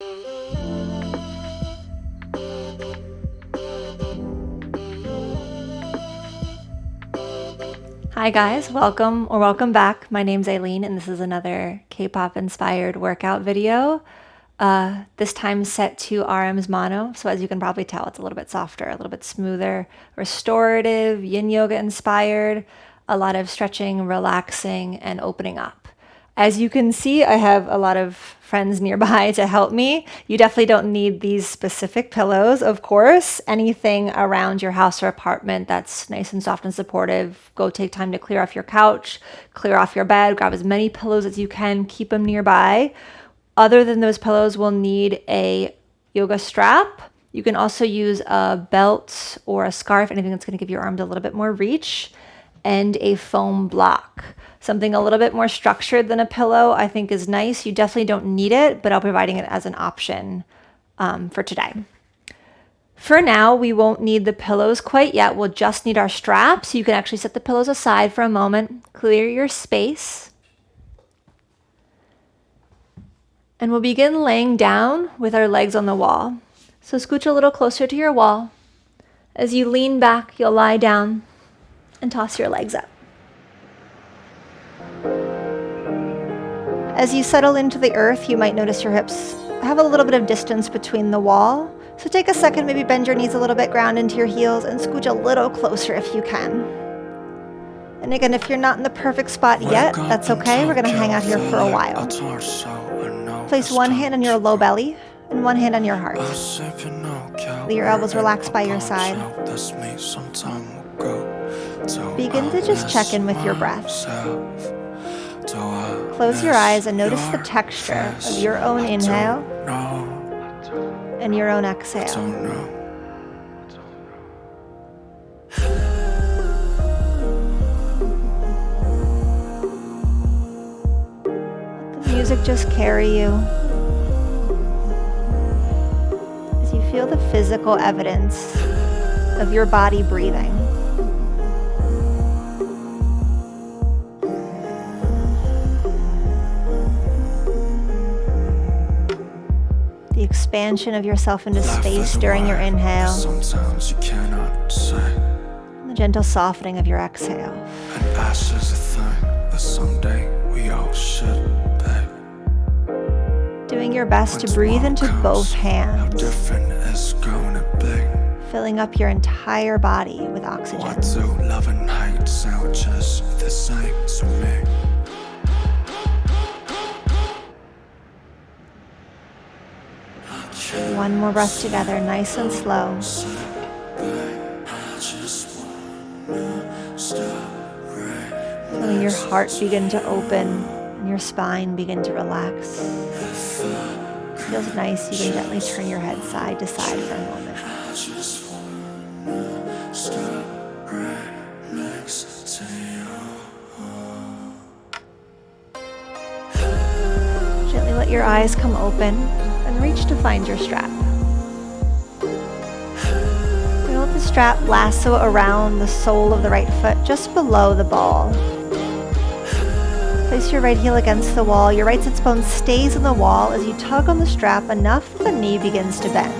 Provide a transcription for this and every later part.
Hi guys, welcome back. My name's Aileen and this is another K-pop inspired workout video. This time set to RM's mono, so as you can probably tell, it's a little bit softer, a little bit smoother, restorative, yin yoga inspired, a lot of stretching, relaxing, and opening up. As you can see, I have a lot of friends nearby to help me. You definitely don't need these specific pillows, of course. Anything around your house or apartment that's nice and soft and supportive, go take time to clear off your couch, clear off your bed, grab as many pillows as you can, keep them nearby. Other than those pillows, we'll need a yoga strap. You can also use a belt or a scarf, anything that's going to give your arms a little bit more reach, and a foam block. Something a little bit more structured than a pillow I think is nice. You definitely don't need it, but I'll be providing it as an option for today. For now, we won't need the pillows quite yet. We'll just need our straps. So you can actually set the pillows aside for a moment, clear your space. And we'll begin laying down with our legs on the wall. So scooch a little closer to your wall. As you lean back, you'll lie down and toss your legs up. As you settle into the earth, you might notice your hips have a little bit of distance between the wall. So take a second, maybe bend your knees a little bit, ground into your heels, and scooch a little closer if you can. And again, if you're not in the perfect spot yet, that's okay. We're going to hang out here for a while. Place one hand on your low belly and one hand on your heart. Let your elbows relax by your side. Begin to just check in with your breath. Close your eyes and notice the texture of your own inhale and your own exhale. Let the music just carry you as you feel the physical evidence of your body breathing. The expansion of yourself into space during your inhale, and the gentle softening of your exhale. Doing your best to breathe into both hands, filling up your entire body with oxygen. One more breath together, nice and slow. Feeling your heart begin to open and your spine begin to relax. It feels nice. You can gently turn your head side to side for a moment. Gently let your eyes come open and reach to find your strap. You let the strap lasso around the sole of the right foot just below the ball. Place your right heel against the wall. Your right sits bone stays in the wall as you tug on the strap enough that the knee begins to bend.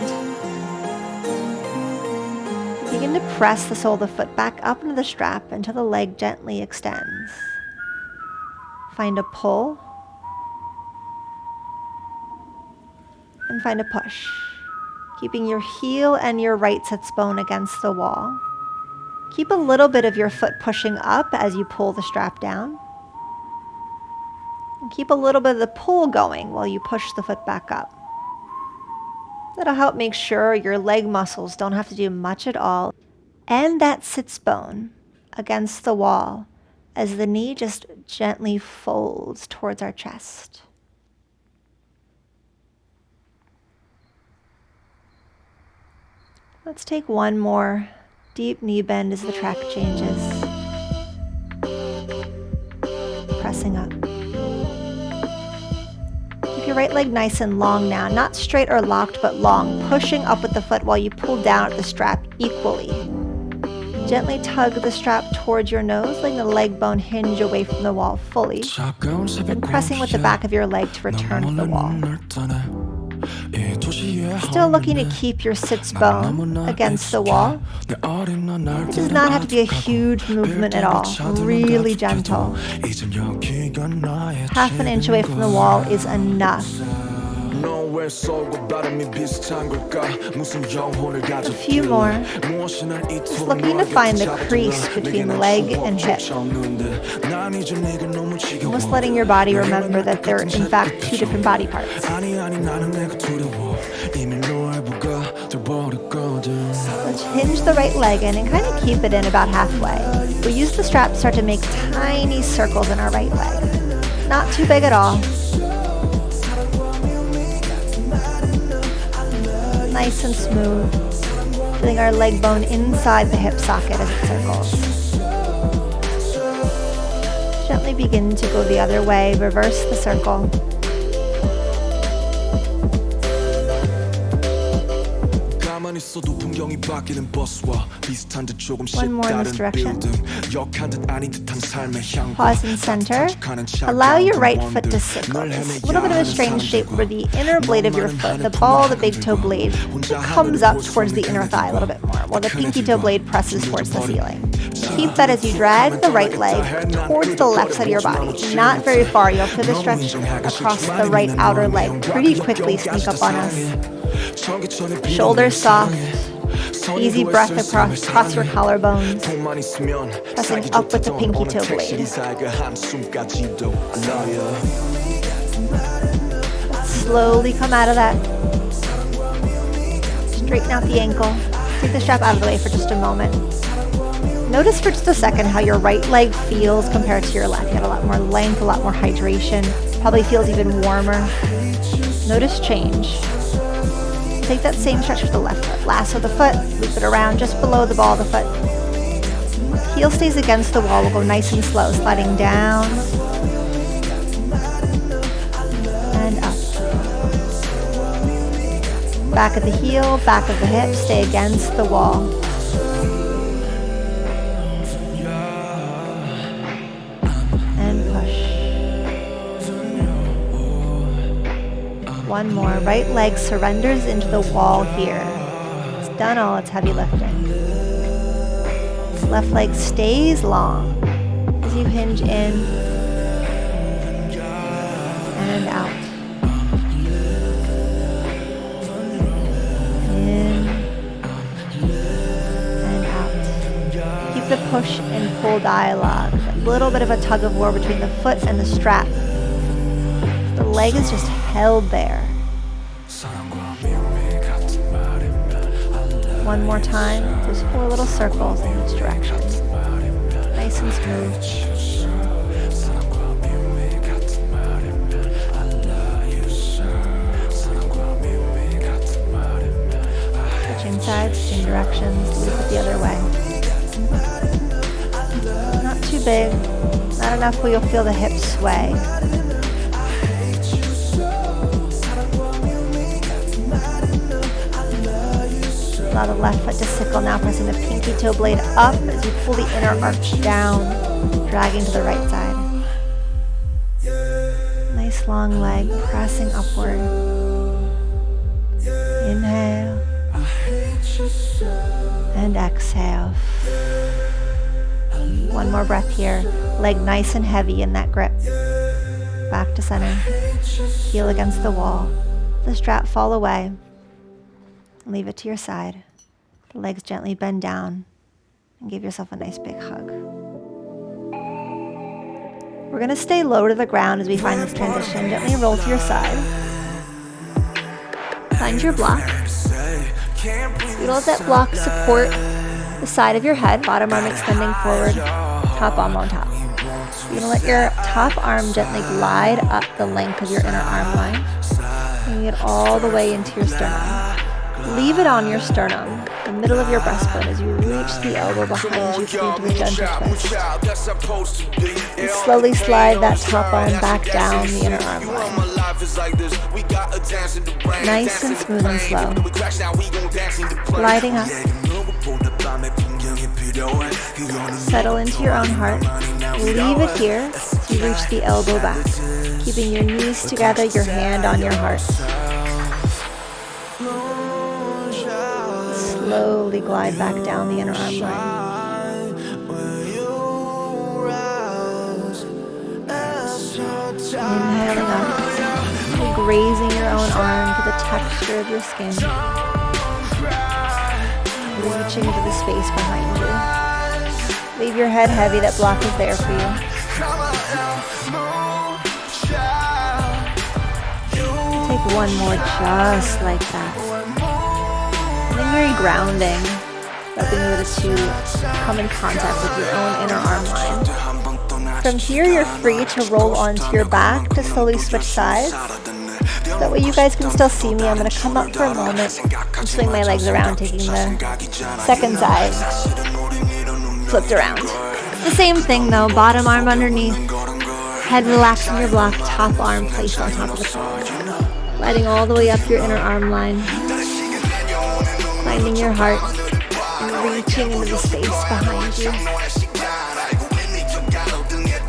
Begin to press the sole of the foot back up into the strap until the leg gently extends. Find a pull and find a push, keeping your heel and your right sits bone against the wall. Keep a little bit of your foot pushing up as you pull the strap down. And keep a little bit of the pull going while you push the foot back up. That'll help make sure your leg muscles don't have to do much at all. And that sits bone against the wall as the knee just gently folds towards our chest. Let's take one more deep knee bend as the track changes. Pressing up. Keep your right leg nice and long now, not straight or locked, but long, pushing up with the foot while you pull down at the strap equally. Gently tug the strap towards your nose, letting the leg bone hinge away from the wall fully, and pressing with the back of your leg to return to the wall. Still looking to keep your sits bone against the wall. It does not have to be a huge movement at all, really gentle. Half an inch away from the wall is enough. A few more. Just looking to find the crease between leg and hip. Almost letting your body remember that they're in fact two different body parts. Let's hinge the right leg in and kind of keep it in about halfway. We use the strap to start to make tiny circles in our right leg. Not too big at all. Nice and smooth. Feeling our leg bone inside the hip socket as it circles. Gently begin to go the other way. Reverse the circle. One more in this direction. Pause in center. Allow your right foot to sickle. It's a little bit of a strange shape where the inner blade of your foot, the ball of the big toe blade, comes up towards the inner thigh a little bit more, while the pinky toe blade presses towards the ceiling. Keep that as you drag the right leg towards the left side of your body. Not very far. You'll feel the stretch across the right outer leg pretty quickly sneak up on us. Shoulders soft, easy breath across your collarbones, pressing up with the pinky toe blade. Slowly come out of that. Straighten out the ankle. Take the strap out of the way for just a moment. Notice for just a second how your right leg feels compared to your left. You got a lot more length, a lot more hydration. Probably feels even warmer. Notice change. Take that same stretch with the left foot. Lasso the foot, loop it around just below the ball of the foot. Heel stays against the wall. We'll go nice and slow, sliding down and up. Back of the heel, back of the hip, stay against the wall. And push. One more. Right leg surrenders into the wall here. It's done all its heavy lifting. Left leg stays long as you hinge in and out. In and out. Keep the push and pull dialogue. A little bit of a tug of war between the foot and the strap. The leg is just held there. One more time, just 4 little circles in each direction. Nice and smooth. Switching sides, switching directions, loop it the other way. Not too big, not enough where you'll feel the hips sway. Allow the left foot to sickle, now pressing the pinky toe blade up as you pull the inner arch down, dragging to the right side. Nice long leg, pressing upward. Inhale. And exhale. One more breath here. Leg nice and heavy in that grip. Back to center. Heel against the wall. The strap fall away. Leave it to your side. The legs gently bend down and give yourself a nice big hug. We're going to stay low to the ground as we find this transition. Gently roll to your side. Find your block. You let that block support the side of your head, bottom arm extending forward, top arm on top. You're going to let your top arm gently glide up the length of your inner arm line, bringing it all the way into your sternum. Leave it on your sternum, the middle of your breastbone, as you reach the elbow behind you through to the gentle twist. And slowly slide that top arm back down the inner arm line. Nice and smooth and slow. Gliding up. Settle into your own heart. Leave it here as you reach the elbow back, keeping your knees together, your hand on your heart. Slowly glide back down the inner arm line. Inhaling up, grazing your own arm to the texture of your skin. Reaching into the space behind you. Leave your head heavy, that block is there for you. Take one more just like that. And then very grounding, but being able to come in contact with your own inner arm line. From here, you're free to roll onto your back to slowly switch sides. That way you guys can still see me. I'm going to come up for a moment and swing my legs around, taking the second side. Flipped around. It's the same thing though, bottom arm underneath. Head relaxed in your block, top arm placed on top of the palm. Gliding all the way up your inner arm line. Finding your heart and reaching into the space behind you.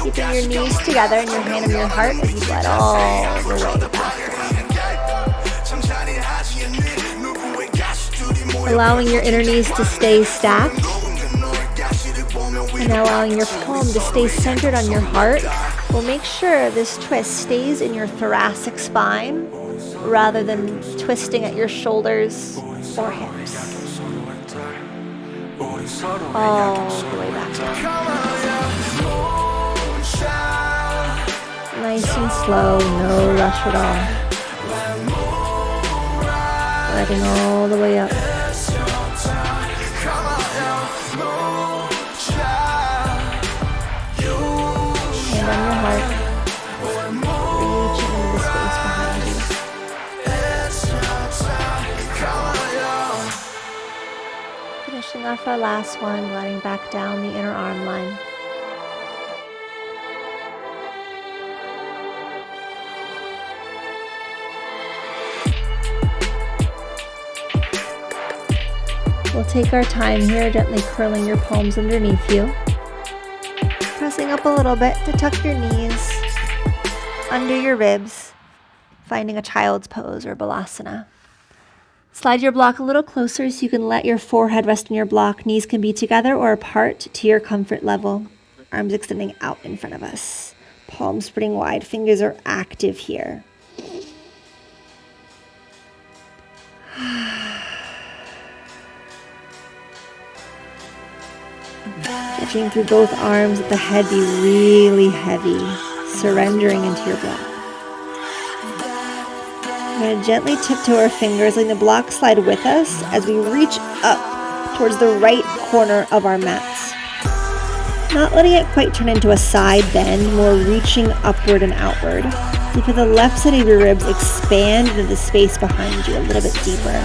Keeping your knees together and your hand on your heart as you glide all the way back. Allowing your inner knees to stay stacked. And allowing your palm to stay centered on your heart will make sure this twist stays in your thoracic spine rather than twisting at your shoulders or hips. All the way back down. Nice and slow, no rush at all. Gliding all the way up. Hand on your heart. Reaching into the space behind you. Finishing off our last one, gliding back down the inner arm line. We'll take our time here, gently curling your palms underneath you. Pressing up a little bit to tuck your knees under your ribs, finding a child's pose or balasana. Slide your block a little closer so you can let your forehead rest on your block. Knees can be together or apart to your comfort level. Arms extending out in front of us. Palms spreading wide. Fingers are active here. Stretching through both arms, let the head be really heavy, surrendering into your block. We're going to gently tiptoe our fingers, letting the block slide with us as we reach up towards the right corner of our mats. Not letting it quite turn into a side bend, more reaching upward and outward. You feel the left side of your ribs expand into the space behind you a little bit deeper.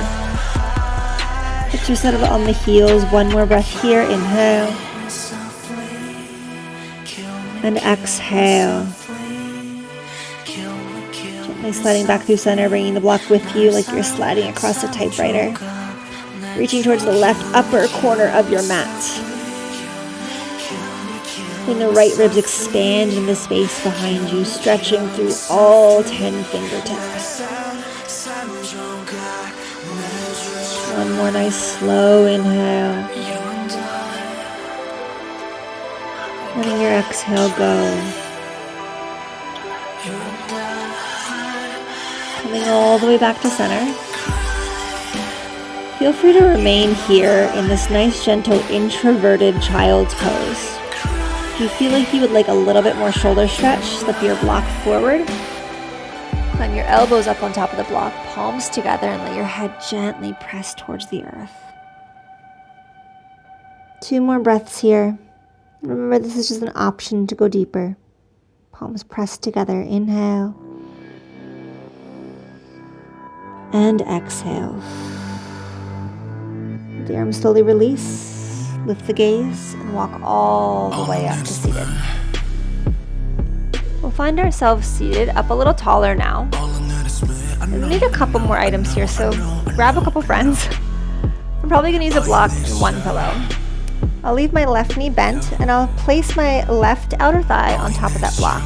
Put yourself on the heels. One more breath here. Inhale. And exhale. Gently sliding back through center, bringing the block with you like you're sliding across a typewriter. Reaching towards the left upper corner of your mat. Letting the right ribs expand in the space behind you, stretching through all 10 fingertips. One more nice slow inhale. Letting your exhale go. Coming all the way back to center. Feel free to remain here in this nice, gentle, introverted child's pose. If you feel like you would like a little bit more shoulder stretch, slip your block forward. Climb your elbows up on top of the block, palms together, and let your head gently press towards the earth. 2 more breaths here. Remember, this is just an option to go deeper. Palms pressed together. Inhale. And exhale. The arms slowly release. Lift the gaze and walk all the way up to seated. We'll find ourselves seated up a little taller now. We need a couple more items here, so grab a couple friends. I'm probably going to use a block and one pillow. I'll leave my left knee bent and I'll place my left outer thigh on top of that block.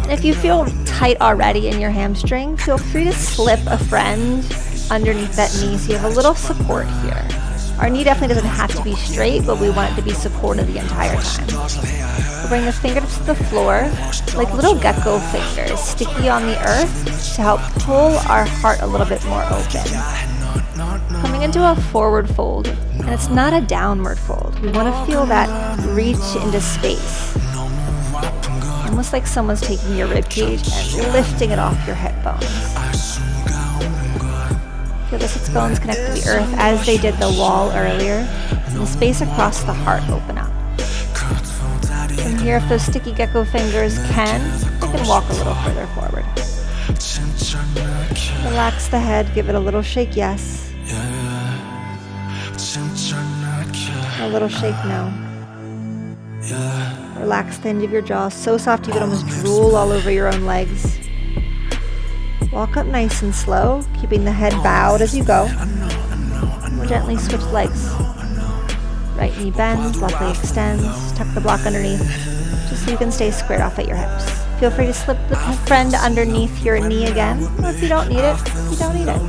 And if you feel tight already in your hamstring, feel free to slip a friend underneath that knee so you have a little support here. Our knee definitely doesn't have to be straight, but we want it to be supported the entire time. We'll bring the fingertips to the floor like little gecko fingers, sticky on the earth to help pull our heart a little bit more open. Coming into a forward fold, and it's not a downward fold. We want to feel that reach into space. Almost like someone's taking your rib cage and lifting it off your hip bones. Feel the sits bones connect to the earth as they did the wall earlier, and the space across the heart open up. From here, if those sticky gecko fingers can, you can walk a little further forward. Relax the head, give it a little shake, yes. A little shake, no. Relax the hinge of your jaw, so soft you could almost drool all over your own legs. Walk up nice and slow, keeping the head bowed as you go. We'll gently switch legs. Right knee bends, left leg extends, tuck the block underneath, just so you can stay squared off at your hips. Feel free to slip the friend underneath your knee again. Or if you don't need it, you don't need it.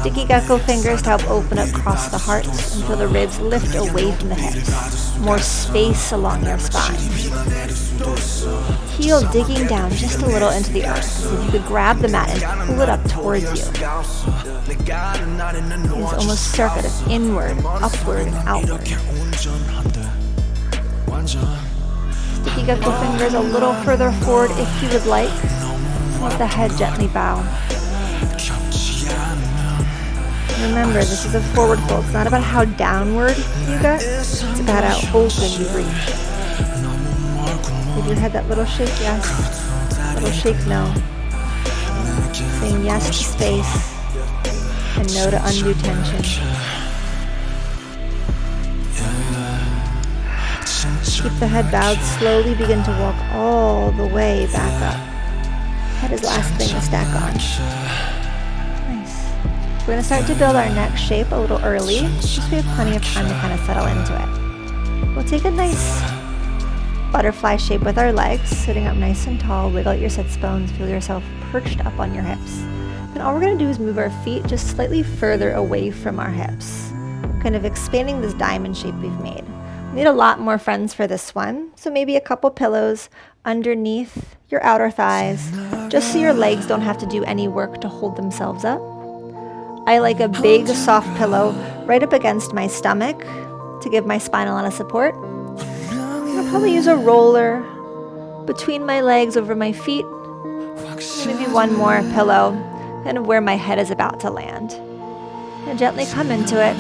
Sticky gecko fingers to help open up across the heart and feel the ribs lift away from the hips. More space along your spine. Heel digging down just a little into the earth. So if you could grab the mat and pull it up towards you. Use almost circuit inward, upward, and outward. Sticky gecko fingers a little further forward if you would like. Let the head gently bow. Remember, this is a forward fold. It's not about how downward you get, it's about how open you reach. Give your head that little shake, yes. Little shake, no. Saying yes to space and no to undue tension. Keep the head bowed, slowly begin to walk all the way back up. Head is last thing to stack on. We're going to start to build our next shape a little early, just so we have plenty of time to kind of settle into it. We'll take a nice butterfly shape with our legs, sitting up nice and tall, wiggle at your sits bones, feel yourself perched up on your hips. Then all we're going to do is move our feet just slightly further away from our hips, kind of expanding this diamond shape we've made. We need a lot more friends for this one, so maybe a couple pillows underneath your outer thighs, just so your legs don't have to do any work to hold themselves up. I like a big, soft pillow right up against my stomach to give my spine a lot of support. I'll probably use a roller between my legs over my feet. Maybe one more pillow, kind of where my head is about to land. And gently come into it.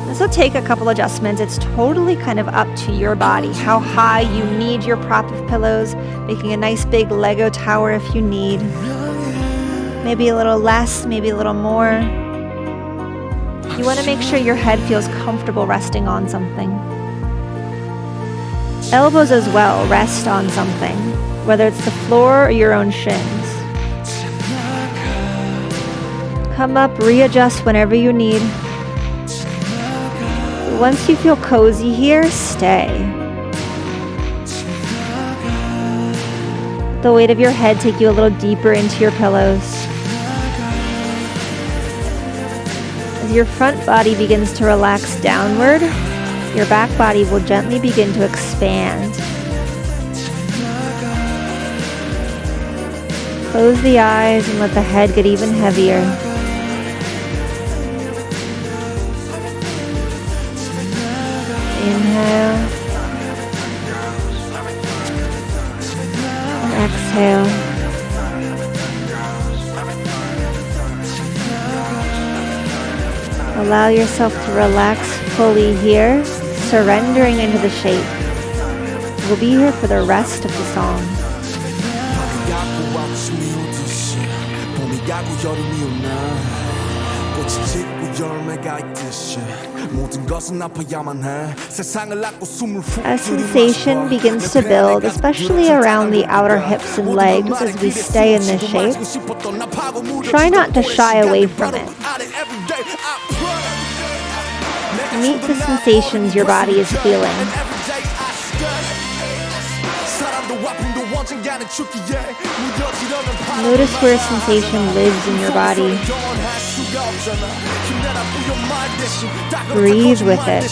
This will take a couple adjustments. It's totally kind of up to your body, how high you need your prop of pillows, making a nice big Lego tower if you need. Maybe a little less, maybe a little more. You want to make sure your head feels comfortable resting on something. Elbows as well rest on something, whether it's the floor or your own shins. Come up, readjust whenever you need. Once you feel cozy here, stay. The weight of your head take you a little deeper into your pillows. As your front body begins to relax downward, your back body will gently begin to expand. Close the eyes and let the head get even heavier. Inhale and exhale. Allow yourself to relax fully here, surrendering into the shape. We'll be here for the rest of the song. As sensation begins to build, especially around the outer hips and legs as we stay in this shape, try not to shy away from it. Meet the sensations your body is feeling. Notice where sensation lives in your body. Breathe with it.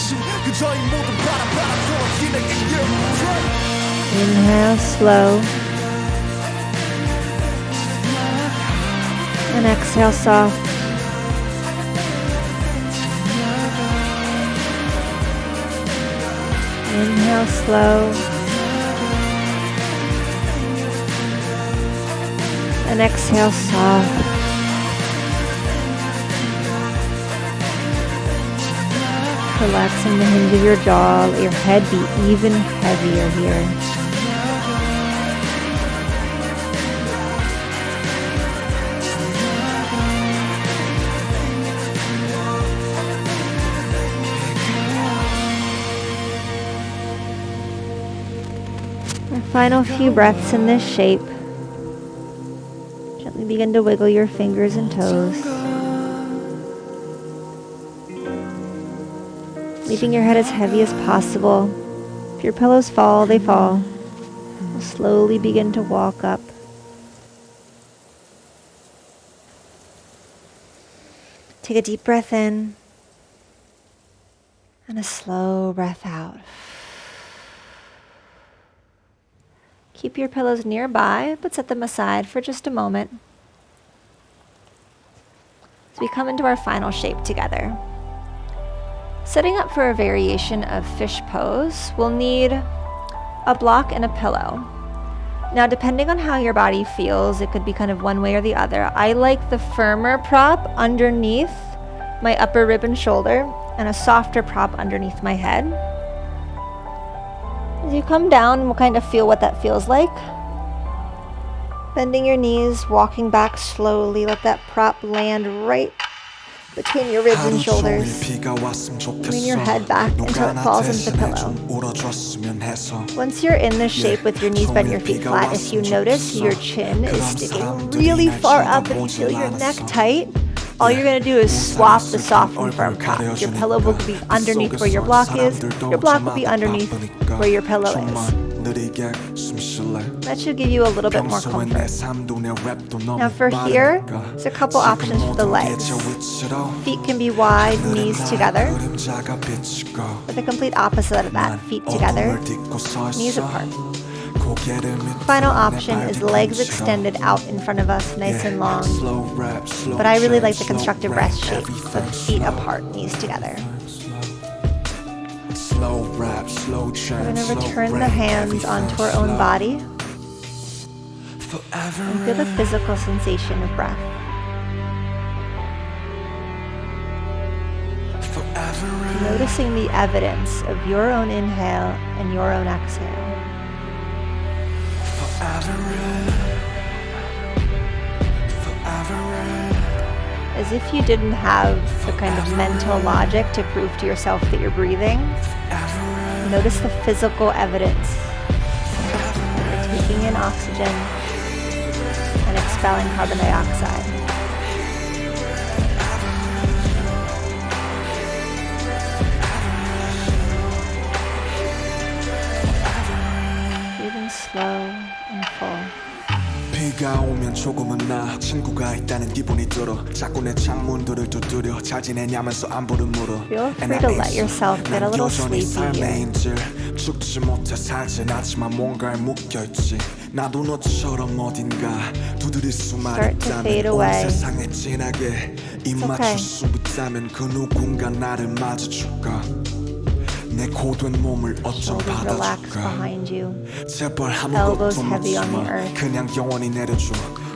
Inhale slow. And exhale soft. Inhale slow. And exhale soft. Relaxing the hinge of your jaw, let your head be even heavier here. Our final few breaths in this shape. Gently begin to wiggle your fingers and toes. Leaving your head as heavy as possible. If your pillows fall, they fall. We'll slowly begin to walk up. Take a deep breath in and a slow breath out. Keep your pillows nearby, but set them aside for just a moment. As we come into our final shape together. Setting up for a variation of fish pose, we'll need a block and a pillow. Now, depending on how your body feels, it could be kind of one way or the other. I like the firmer prop underneath my upper rib and shoulder and a softer prop underneath my head. As you come down, we'll kind of feel what that feels like. Bending your knees, walking back slowly, let that prop land right between your ribs and shoulders. Lean your head back until it falls into the pillow. Once you're in this shape with your knees bent, your feet flat, if you notice your chin is sticking really far up and you feel your neck tight, all you're going to do is swap the soft and firm prop. Your pillow will be underneath where your block is. Your block will be underneath where your pillow is. That should give you a little bit more comfort. Now for here, there's a couple options for the legs. Feet can be wide, knees together. Or the complete opposite of that, feet together, knees apart. Final option is legs extended out in front of us, nice and long. But I really like the constructive rest shape, so feet apart, knees together. We're going to return the hands onto our own body and feel the physical sensation of breath. Noticing the evidence of your own inhale and your own exhale. As if you didn't have the kind of mental logic to prove to yourself that you're breathing, notice the physical evidence. You're taking in oxygen and expelling carbon dioxide. Breathing slow and full. 비가 오면 조금은 나 친구가 있다는 기분이 들어 자꾸 내 창문들을 두드려 잘 지내냐면서 안부를 물어. Feel free to let yourself get a little sleepy here. 죽지 못해 살진 않지만 뭔가에 묶여있지 나도 너처럼 어딘가 두드릴 수만 있다면 온 세상에 진하게 입 맞출 수 있다면 그 누군가 나를 맞아줄까 내 고된 몸을 어쩜 받아줄까 제발 아무것도 놓지 마 그냥 영원히 내려줘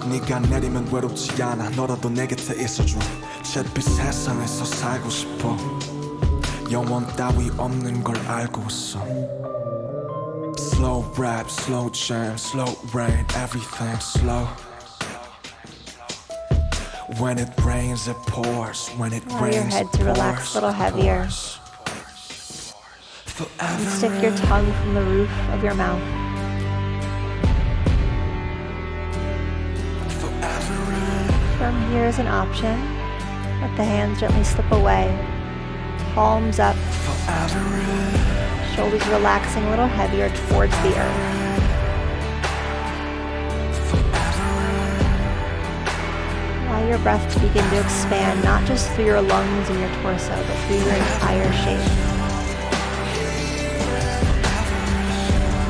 네가 내리면 외롭지 않아 너라도 내 곁에 있어줘 잿빛 세상에서 살고 싶어 영원 따위 없는 걸 알고 있어 Slow rap, slow jam, slow rain, everything slow When it rains it pours When it Allow rains your head to relax a little heavier. And stick your tongue from the roof of your mouth. From here is an option. Let the hands gently slip away. Palms up. Shoulders relaxing a little heavier towards the earth. Allow your breath to begin to expand, not just through your lungs and your torso, but through your entire shape.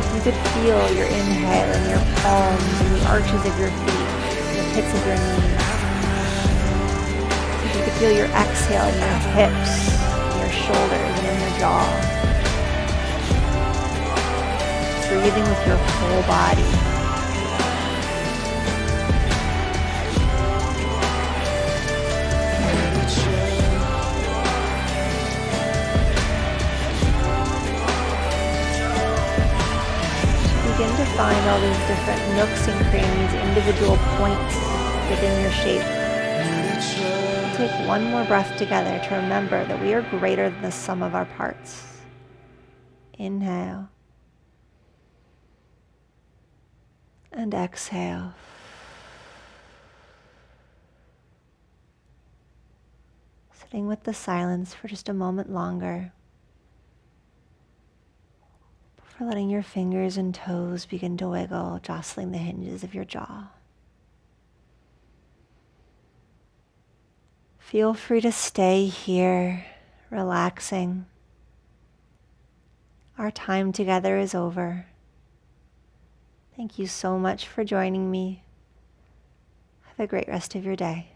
If you could feel your inhale in your palms and the arches of your feet, the pits of your knees. If you could feel your exhale in your hips, in your shoulders, and in your jaw. Breathing with your whole body. Begin to find all these different nooks and crannies, individual points within your shape. We'll take one more breath together to remember that we are greater than the sum of our parts. Inhale. And exhale. Sitting with the silence for just a moment longer. Before letting your fingers and toes begin to wiggle, jostling the hinges of your jaw. Feel free to stay here, relaxing. Our time together is over. Thank you so much for joining me. Have a great rest of your day.